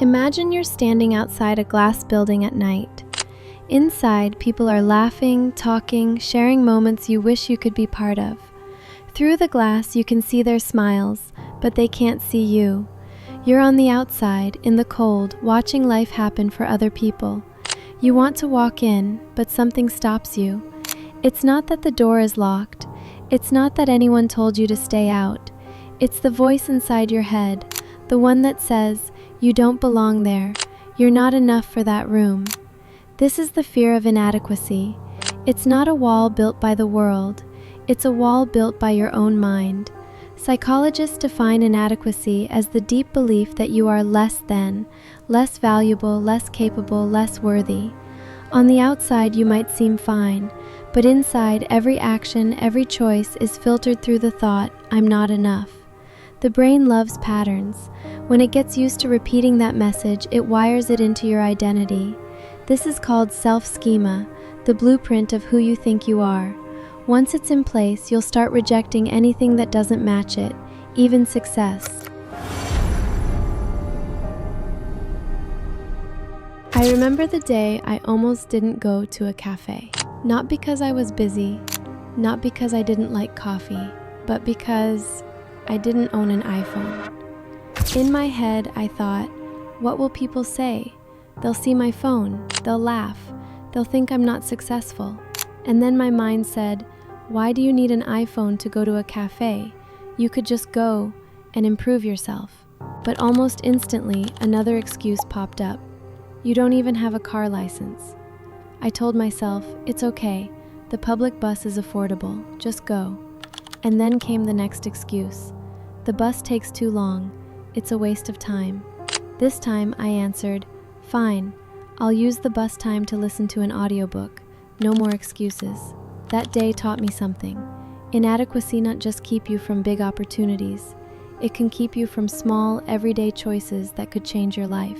Imagine you're standing outside a glass building at night. Inside, people are laughing, talking, sharing moments you wish you could be part of. Through the glass, you can see their smiles, but they can't see you. You're on the outside, in the cold, watching life happen for other people. You want to walk in, but something stops you. It's not that the door is locked. It's not that anyone told you to stay out. It's the voice inside your head, the one that says, you don't belong there. You're not enough for that room. This is the fear of inadequacy. It's not a wall built by the world. It's a wall built by your own mind. Psychologists define inadequacy as the deep belief that you are less than, less valuable, less capable, less worthy. On the outside, you might seem fine, but inside, every action, every choice is filtered through the thought, I'm not enough. The brain loves patterns. When it gets used to repeating that message, it wires it into your identity. This is called self-schema, the blueprint of who you think you are. Once it's in place, you'll start rejecting anything that doesn't match it, even success. I remember the day I almost didn't go to a cafe. Not because I was busy, not because I didn't like coffee, but because I didn't own an iPhone. In my head, I thought, what will people say? They'll see my phone, they'll laugh, they'll think I'm not successful. And then my mind said, why do you need an iPhone to go to a cafe? You could just go and improve yourself. But almost instantly, another excuse popped up. You don't even have a car license. I told myself, it's okay, the public bus is affordable, just go. And then came the next excuse. The bus takes too long, it's a waste of time. This time I answered, fine, I'll use the bus time to listen to an audiobook. No more excuses. That day taught me something. Inadequacy not just keep you from big opportunities, it can keep you from small, everyday choices that could change your life.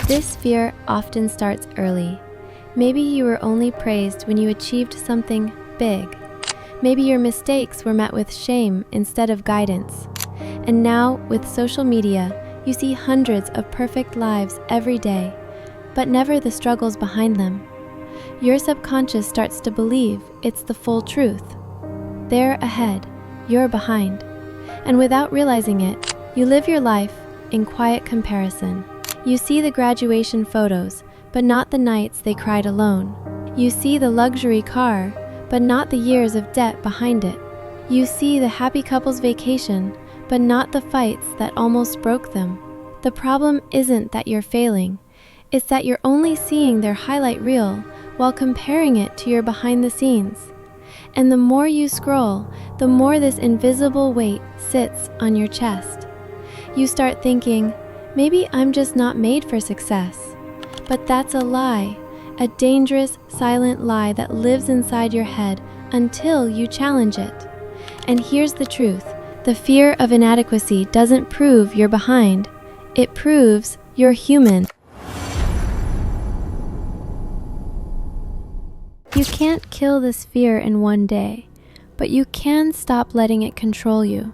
This fear often starts early. Maybe you were only praised when you achieved something big. Maybe your mistakes were met with shame instead of guidance. And now, with social media, you see hundreds of perfect lives every day, but never the struggles behind them. Your subconscious starts to believe it's the full truth. They're ahead, you're behind. And without realizing it, you live your life in quiet comparison. You see the graduation photos, but not the nights they cried alone. You see the luxury car, but not the years of debt behind it. You see the happy couple's vacation, but not the fights that almost broke them. The problem isn't that you're failing, it's that you're only seeing their highlight reel while comparing it to your behind the scenes. And the more you scroll, the more this invisible weight sits on your chest. You start thinking, maybe I'm just not made for success. But that's a lie, a dangerous, silent lie that lives inside your head until you challenge it. And here's the truth. The fear of inadequacy doesn't prove you're behind. It proves you're human. You can't kill this fear in one day, but you can stop letting it control you.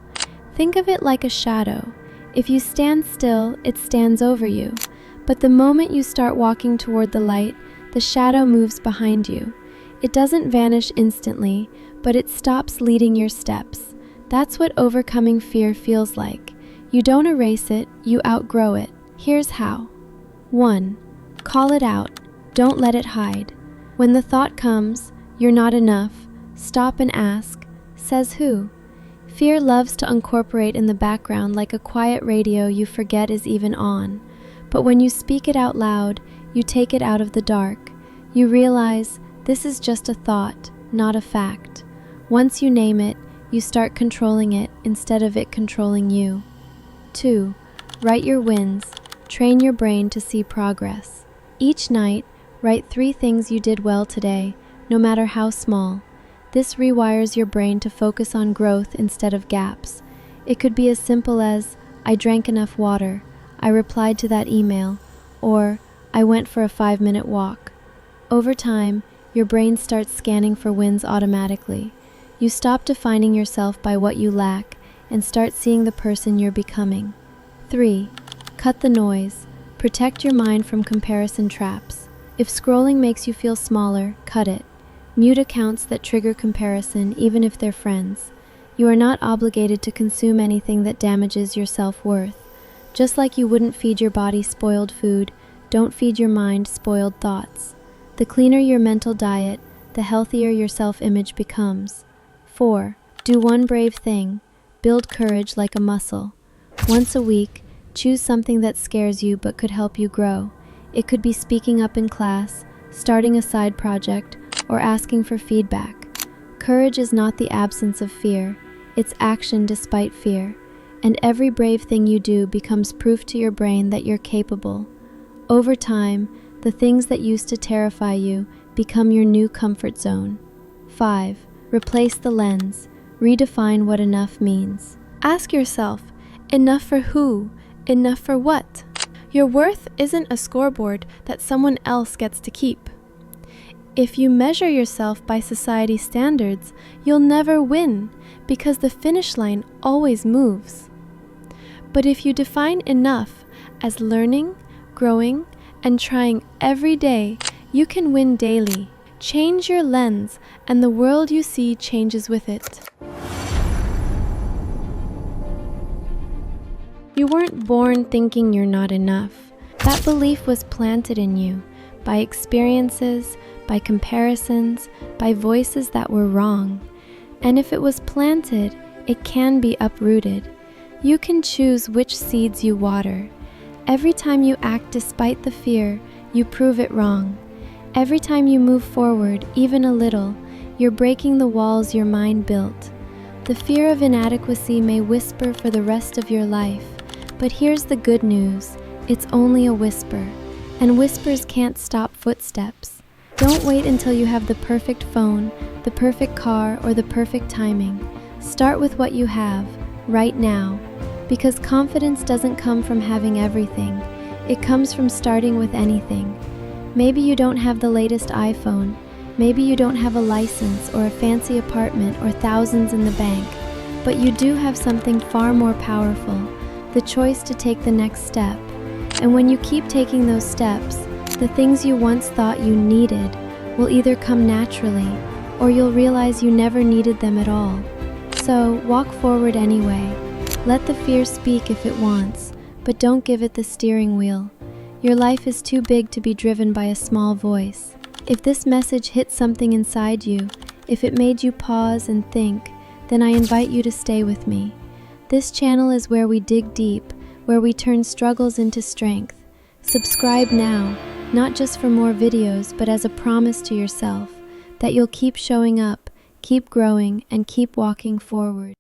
Think of it like a shadow. If you stand still, it stands over you. But the moment you start walking toward the light, the shadow moves behind you. It doesn't vanish instantly, but it stops leading your steps. That's what overcoming fear feels like. You don't erase it, you outgrow it. Here's how. 1. Call it out. Don't let it hide. When the thought comes, you're not enough, stop and ask, says who? Fear loves to incorporate in the background like a quiet radio you forget is even on. But when you speak it out loud, you take it out of the dark. You realize this is just a thought, not a fact. Once you name it, you start controlling it instead of it controlling you. 2. Write your wins. Train your brain to see progress. Each night, write 3 things you did well today, no matter how small. This rewires your brain to focus on growth instead of gaps. It could be as simple as, I drank enough water, I replied to that email, or I went for a 5-minute walk. Over time, your brain starts scanning for wins automatically. You stop defining yourself by what you lack. and start seeing the person you're becoming. 3. Cut the noise. Protect your mind from comparison traps. If scrolling makes you feel smaller, cut it. Mute accounts that trigger comparison, even if they're friends. You are not obligated to consume anything that damages your self-worth. Just like you wouldn't feed your body spoiled food, don't feed your mind spoiled thoughts. The cleaner your mental diet, the healthier your self-image becomes. 4. Do one brave thing. Build courage like a muscle. Once a week, choose something that scares you but could help you grow. It could be speaking up in class, starting a side project, or asking for feedback. Courage is not the absence of fear, it's action despite fear. And every brave thing you do becomes proof to your brain that you're capable. Over time, the things that used to terrify you become your new comfort zone. 5. Replace the lens. Redefine what enough means. Ask yourself, enough for who? Enough for what? Your worth isn't a scoreboard that someone else gets to keep. If you measure yourself by society standards, you'll never win because the finish line always moves. But if you define enough as learning, growing, and trying every day, you can win daily. Change your lens, and the world you see changes with it. You weren't born thinking you're not enough. That belief was planted in you by experiences, by comparisons, by voices that were wrong. And if it was planted, it can be uprooted. You can choose which seeds you water. Every time you act despite the fear, you prove it wrong. Every time you move forward, even a little, you're breaking the walls your mind built. The fear of inadequacy may whisper for the rest of your life, but here's the good news, it's only a whisper, and whispers can't stop footsteps. Don't wait until you have the perfect phone, the perfect car, or the perfect timing. Start with what you have, right now, because confidence doesn't come from having everything. It comes from starting with anything. Maybe you don't have the latest iPhone, maybe you don't have a license or a fancy apartment or thousands in the bank, but you do have something far more powerful, the choice to take the next step. And when you keep taking those steps, the things you once thought you needed will either come naturally, or you'll realize you never needed them at all. So, walk forward anyway. Let the fear speak if it wants, but don't give it the steering wheel. Your life is too big to be driven by a small voice. If this message hit something inside you, if it made you pause and think, then I invite you to stay with me. This channel is where we dig deep, where we turn struggles into strength. Subscribe now, not just for more videos, but as a promise to yourself that you'll keep showing up, keep growing, and keep walking forward.